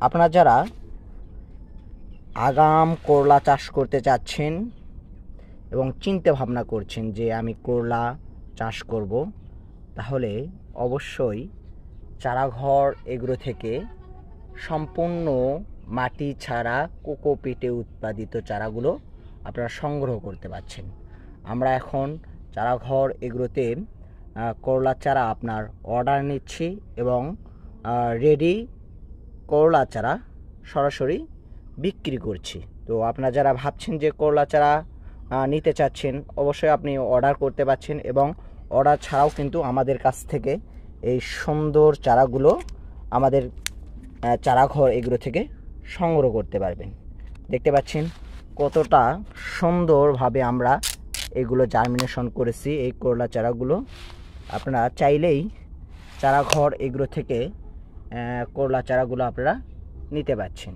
আপনারা যারা আগাম করলা চাষ করতে চাচ্ছেন এবং চিন্তা ভাবনা করছেন যে আমি করলা চাষ করব, তাহলে অবশ্যই চারাঘর এগ্রো থেকে সম্পূর্ণ মাটি ছাড়া কোকোপিটে উৎপাদিত চারাগুলো আপনারা সংগ্রহ করতে পারছেন। আমরা এখন চারাঘর এগ্রোতে করলা চারা আপনার অর্ডার নিচ্ছি এবং রেডি করলা চারা সরাসরি বিক্রি করছি। তো আপনারা যারা ভাবছেন যে করলা চারা নিতে চাচ্ছেন, অবশ্যই আপনি অর্ডার করতে পারছেন এবং অর্ডার ছাড়াও কিন্তু আমাদের কাছ থেকে এই সুন্দর চারাগুলো আমাদের চারাঘর এগুলো থেকে সংগ্রহ করতে পারবেন। দেখতে পাচ্ছেন কতটা সুন্দরভাবে আমরা এগুলো জার্মিনেশন করেছি। এই করলা চারাগুলো আপনারা চাইলেই চারাঘর এগুলো থেকে করলা চারাগুলো আপনারা নিতে পারছেন।